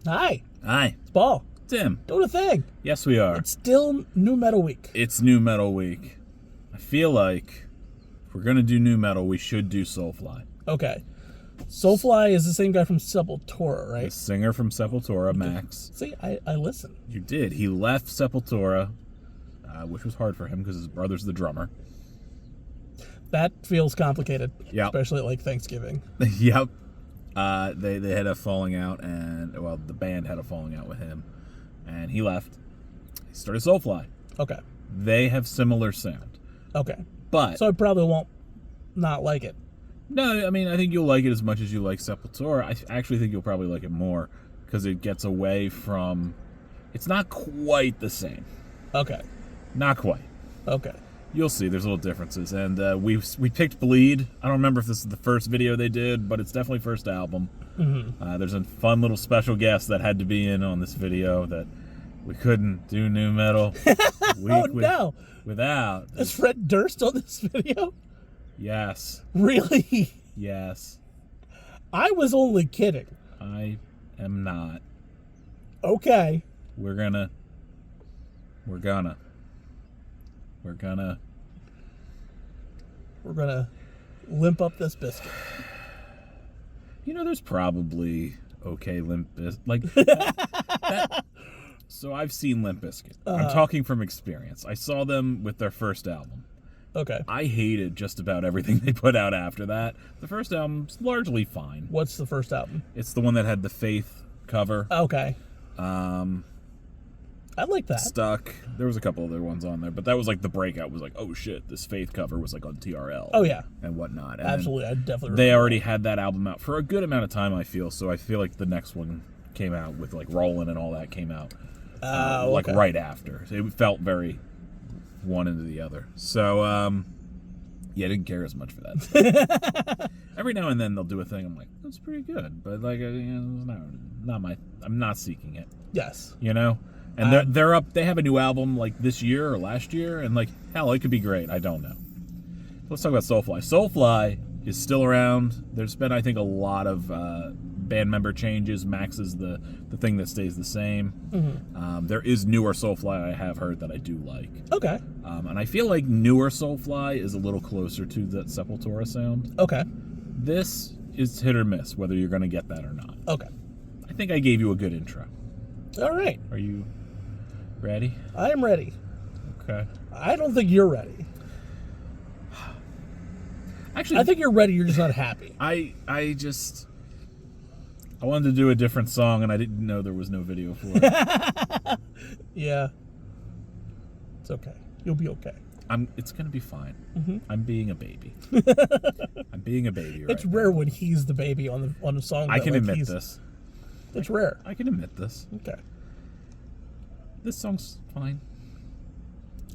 Hi. Hi. It's Paul. Tim. Doing a thing. Yes, we are. It's still New Metal Week. It's New Metal Week. I feel like if we're going to do New Metal, we should do Soulfly. Okay. Soulfly is the same guy from Sepultura, right? The singer from Sepultura, Max. See, I listen. You did. He left Sepultura, which was hard for him because his brother's the drummer. That feels complicated. Yep. Especially at, like, Thanksgiving. Yep. They had a falling out, and, well, the band had a falling out with him, and he left. He started Soulfly. Okay. They have similar sound. Okay. But... So I probably won't not like it. No, I mean, I think you'll like it as much as you like Sepultura. I actually think you'll probably like it more because it gets away from... It's not quite the same. Okay. Not quite. Okay. You'll see. There's little differences. And we picked Bleed. I don't remember if this is the first video they did, but it's definitely first album. Mm-hmm. There's a fun little special guest that had to be in on this video that we couldn't do New Metal no. without. Is Fred Durst on this video? Yes. Really? Yes. I was only kidding. I am not. Okay. We're gonna limp up this biscuit. You know, there's probably Limp Bizkit. Like, so I've seen Limp Bizkit. I'm talking from experience. I saw them with their first album. Okay. I hated just about everything they put out after that. The first album's largely fine. What's the first album? It's the one that had the Faith cover. Okay. I like that. Stuck. There was a couple other ones on there, but that was like the breakout. Was like, oh shit, this Faith cover was like on TRL. Oh yeah, and whatnot. And absolutely, I definitely. They already had that album out for a good amount of time. I feel so. I feel like the next one came out with like Rollin' and all that came out like right after. It felt very one into the other. So yeah, I didn't care as much for that. Every now and then they'll do a thing. I'm like, that's pretty good, but like, not my. I'm not seeking it. Yes. You know. And they're up. They have a new album like this year or last year, and like hell, it could be great. I don't know. Let's talk about Soulfly. Soulfly is still around. There's been, I think, a lot of band member changes. Max is the thing that stays the same. Mm-hmm. There is newer Soulfly I have heard that I do like. Okay. And I feel like newer Soulfly is a little closer to that Sepultura sound. Okay. This is hit or miss whether you're going to get that or not. Okay. I think I gave you a good intro. All right. Are you ready? I am ready. Okay. I don't think you're ready. Actually, I think you're ready. You're just not happy. I wanted to do a different song, and I didn't know there was no video for it. Yeah. It's okay. You'll be okay. It's gonna be fine. Mm-hmm. I'm being a baby. I'm being a baby. It's rare when he's the baby on a song. I can admit this. It's rare. I can admit this. Okay. This song's fine.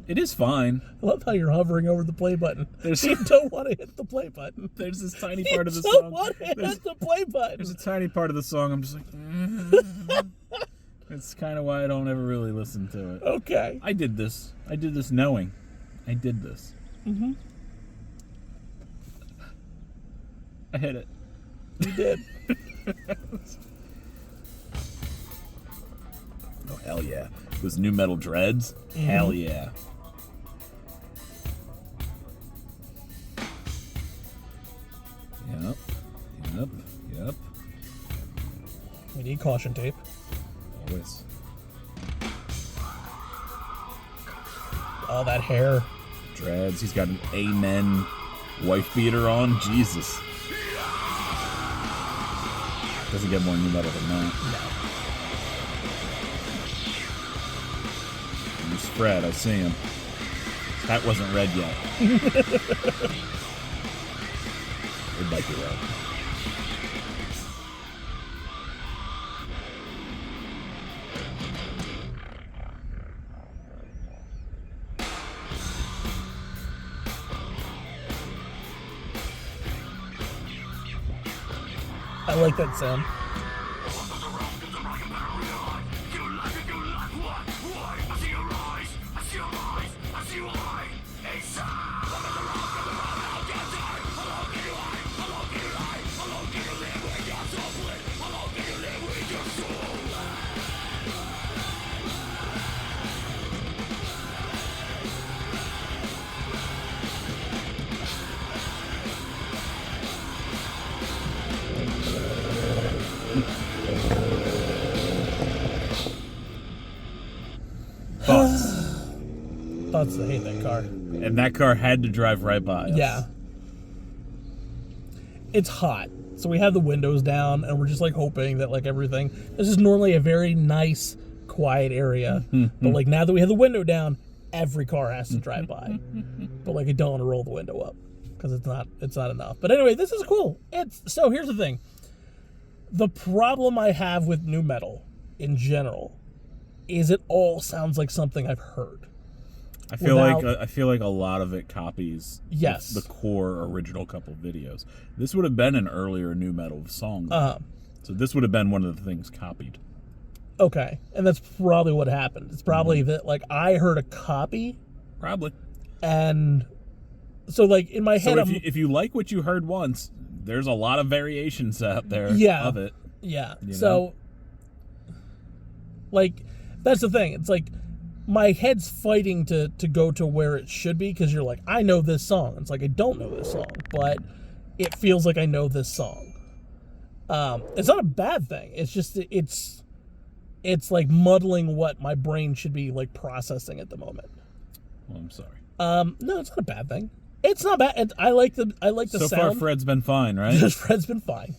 It is fine. I love how you're hovering over the play button. You don't want to hit the play button. There's this tiny part of the You song. don't want to hit the play button. There's a tiny part of the song I'm just like... It's kind of why I don't ever really listen to it. Okay. I did this knowing. I did this. Mm-hmm. I hit it. You did. Oh, hell yeah. Those new metal dreads? Mm-hmm. Hell yeah. Yep. We need caution tape. Always. Oh, that hair. Dreads. He's got an Amen wife beater on. Jesus. Doesn't get more new metal than that. No. He's Fred. I see him. That wasn't red yet. It might be red. I like that sound. thoughts. I hate that car. And that car had to drive right by us. Yeah. It's hot. So we have the windows down, and we're just, like, hoping that, like, everything... This is normally a very nice, quiet area. But, like, now that we have the window down, every car has to drive by. But, like, I don't want to roll the window up, because it's not enough. But anyway, this is cool. So here's the thing. The problem I have with nu metal, in general, is it all sounds like something I've heard. I feel like a lot of it copies yes. the core original couple videos. This would have been an earlier nu metal song. So this would have been one of the things copied. Okay. And that's probably what happened. It's probably that, like, I heard a copy. Probably. And so, like, in my head... So if you like what you heard once, there's a lot of variations out there of it. Yeah. You know? So, like, that's the thing. It's like... My head's fighting to go to where it should be, because you're like, I know this song. It's like, I don't know this song, but it feels like I know this song. It's not a bad thing. It's just, it's like muddling what my brain should be, like, processing at the moment. Well, I'm sorry. No, it's not a bad thing. It's not bad. I like the sound. So far, Fred's been fine, right? Fred's been fine.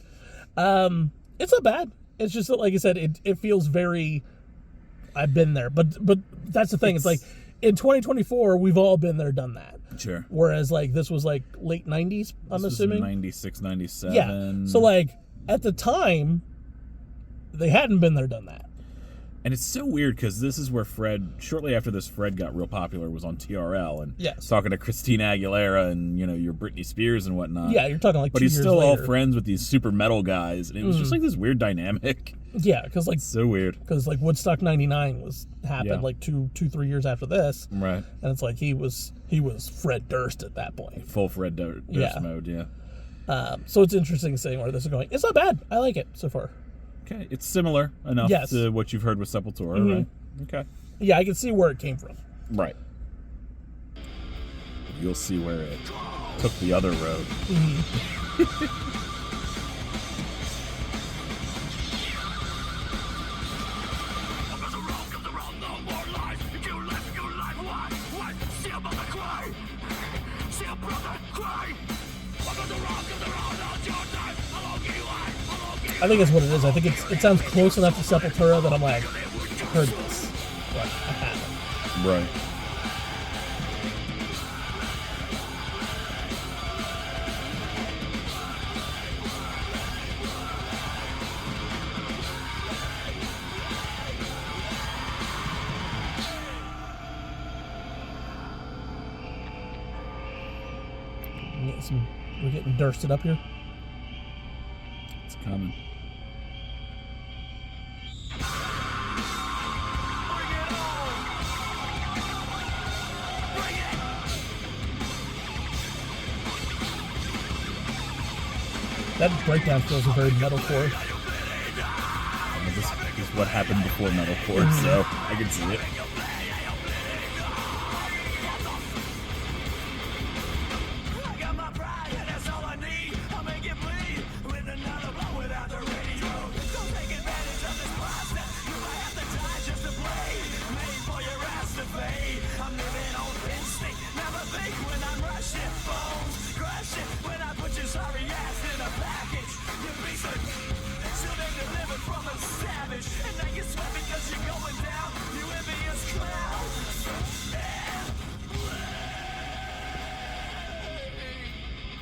It's not bad. It's just that, like I said, it feels very... I've been there, but that's the thing. It's like in 2024, we've all been there, done that. Sure. Whereas, like, this was like late 90s. I'm assuming 96, 97. Yeah. So, like, at the time, they hadn't been there, done that. And it's so weird because this is where Fred, shortly after this, Fred got real popular, was on TRL and talking to Christina Aguilera and, you know, your Britney Spears and whatnot. Yeah, you're talking like 2 But years he's still later. all friends with these super metal guys, and it was just like this weird dynamic. Yeah, because, like... It's so weird. Because, like, Woodstock 99 happened like 3 years after this. Right. And it's like he was Fred Durst at that point. Full Fred Durst mode, yeah. So it's interesting seeing where this is going. It's not bad. I like it so far. Okay, it's similar enough to what you've heard with Sepultura, right? Okay. Yeah, I can see where it came from. Right. You'll see where it took the other road. I think it's what it is. I think it sounds close enough to Sepultura that I'm like, heard this, but I haven't. Right. We're getting Dursted up here. It's coming. That breakdown feels a very metalcore. This is what happened before metalcore, so I can see it.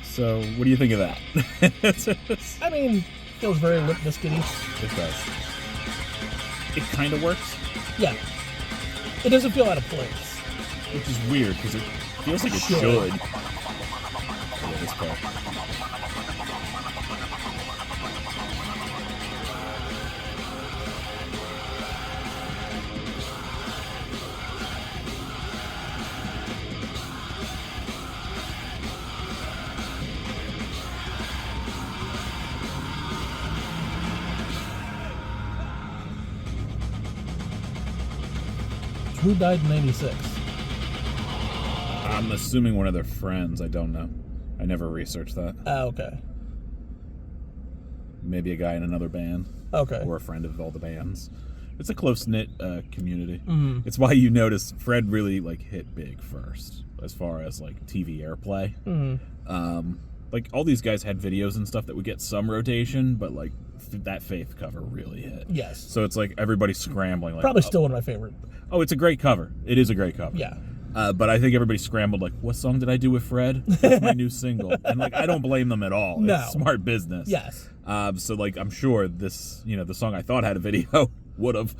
So, what do you think of that? I mean, feels very Limp Bizkit-y. It does. It kind of works. Yeah. It doesn't feel out of place. Which is weird, because it feels like it should. Yeah, this part. Who died in 96? I'm assuming one of their friends. I don't know. I never researched that. Oh, okay. Maybe a guy in another band. Okay. Or a friend of all the bands. It's a close-knit community. Mm-hmm. It's why you notice Fred really like hit big first as far as like TV airplay. Mm-hmm. Like all these guys had videos and stuff that would get some rotation, but like that Faith cover really hit. Yes. So it's like everybody's scrambling. Like, Probably still one of my favorite. Oh, it's a great cover. It is a great cover. Yeah. But I think everybody scrambled like, what song did I do with Fred? That's my new single. And like, I don't blame them at all. No. It's smart business. Yes. So like, I'm sure this, the song I thought had a video would have.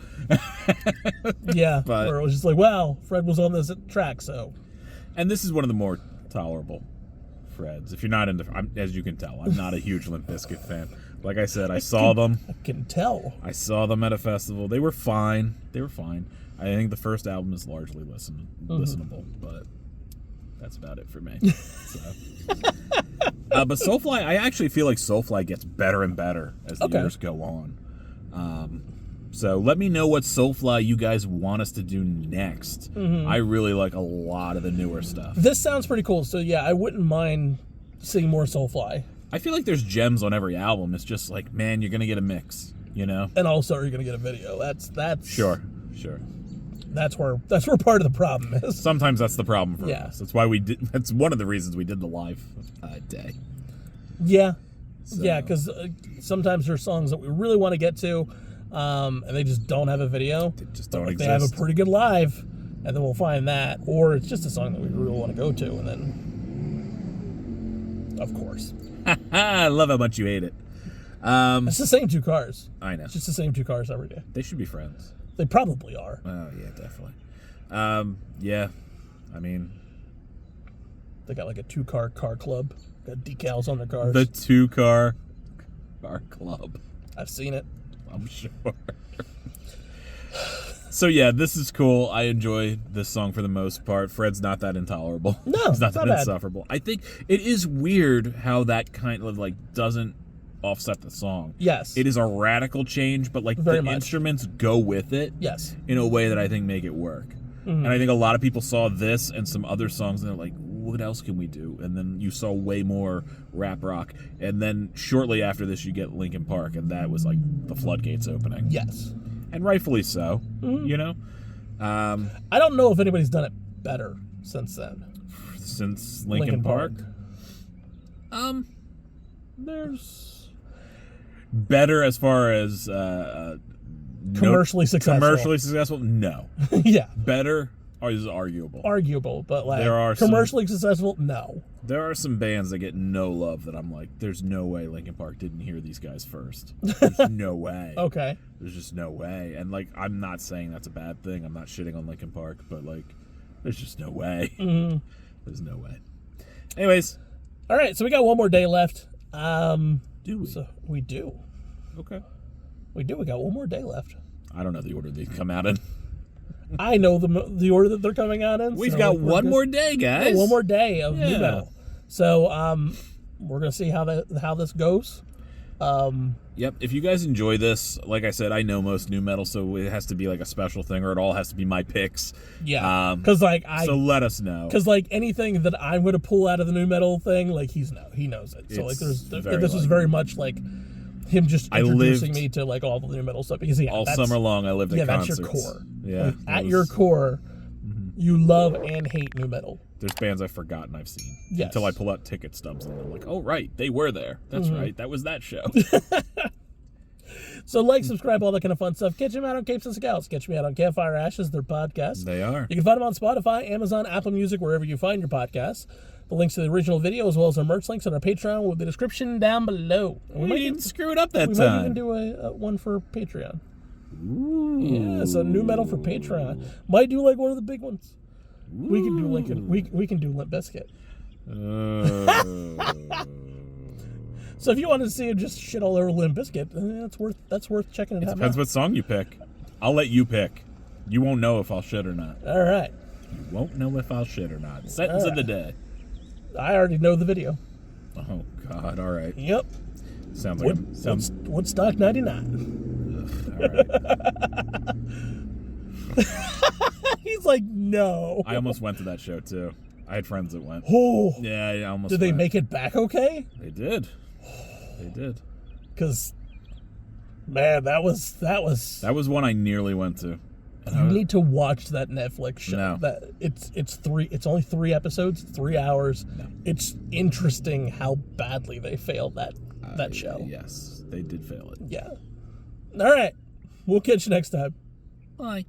Yeah. But, where it was just like, well, Fred was on this track, so. And this is one of the more tolerable Freds. If you're not into, as you can tell, I'm not a huge Limp Bizkit fan. Like I said, I saw them. I can tell. I saw them at a festival. They were fine. I think the first album is largely listenable, but that's about it for me. So. But Soulfly, I actually feel like Soulfly gets better and better as the years go on. So let me know what Soulfly you guys want us to do next. Mm-hmm. I really like a lot of the newer stuff. This sounds pretty cool. So yeah, I wouldn't mind seeing more Soulfly. I feel like there's gems on every album. It's just like, man, you're gonna get a mix, And also, you're gonna get a video. That's sure. That's where part of the problem is. Sometimes that's the problem for us. That's why that's one of the reasons we did the live day. Yeah, so. Yeah, because sometimes there's songs that we really want to get to, and they just don't have a video. They just don't exist. They have a pretty good live, and then we'll find that, or it's just a song that we really want to go to, and then, of course. I love how much you hate it. It's the same two cars. I know. It's just the same two cars every day. They should be friends. They probably are. Oh, yeah, definitely. Yeah, I mean... They got like a two-car car club. Got decals on their cars. The two-car car club. I've seen it. I'm sure. So, yeah, this is cool. I enjoy this song for the most part. Fred's not that intolerable. No, he's not that bad. insufferable. I think it is weird how that kind of, like, doesn't offset the song. Yes. It is a radical change, but like Very the much. instruments go with it. Yes. In a way that I think make it work. Mm-hmm. And I think a lot of people saw this and some other songs and they're like, what else can we do? And then you saw way more rap rock. And then shortly after this you get Linkin Park, and that was like the floodgates opening. Yes. And rightfully so. Mm-hmm. I don't know if anybody's done it better since then. Since Linkin Park? There's better as far as commercially successful? No. Yeah. Better is arguable. But like there are commercially successful, no. There are some bands that get no love that I'm like, there's no way Linkin Park didn't hear these guys first. There's no way. Okay. There's just no way. And like, I'm not saying that's a bad thing. I'm not shitting on Linkin Park, but like, there's just no way. Mm-hmm. There's no way. Anyways. All right, so we got one more day left. Do we? So we do. Okay. We do. We got one more day left. I don't know the order they come out in. I know the order that they're coming out in. We've got one more day, guys. Yeah, one more day of new metal. So we're gonna see how this goes. Yep. If you guys enjoy this, like I said, I know most new metal, so it has to be like a special thing, or it all has to be my picks. Yeah. Because so let us know. Because like anything that I'm gonna pull out of the new metal thing, like he knows it. So like this is very much like him just introducing me to like all the new metal stuff, because all summer long I lived at concerts. That's your core. Yeah. Like, at your core, you love and hate new metal. There's bands I've forgotten I've seen. Yes. Until I pull out ticket stubs and I'm like, oh right, they were there. That's right. That was that show. So like, subscribe, all that kind of fun stuff. Catch them out on Capes and Scowls. Catch me out on Campfire Ashes, their podcast. They are. You can find them on Spotify, Amazon, Apple Music, wherever you find your podcasts. The links to the original video, as well as our merch links on our Patreon, will be in the description down below. We didn't screw it up that time. We might even do a one for Patreon. Ooh. Yeah, so new metal for Patreon. Might do like one of the big ones. Ooh. We can do we can do Limp Bizkit. So if you want to see him just shit all over Limp Bizkit, that's worth checking it out. Depends what song you pick. I'll let you pick. You won't know if I'll shit or not. All right. You won't know if I'll shit or not. Sentence of the day. I already know the video. Oh God! All right. Yep. Sounds like Woodstock '99. All right. He's like, no. I almost went to that show too. I had friends that went. Oh. Yeah, I almost. Did they make it back okay? They did. They did. Because Man, that was. That was one I nearly went to. You need to watch that Netflix show. No. That it's only 3 episodes, 3 hours. No. It's interesting how badly they failed that show. Yes, they did fail it. Yeah. All right. We'll catch you next time. Bye.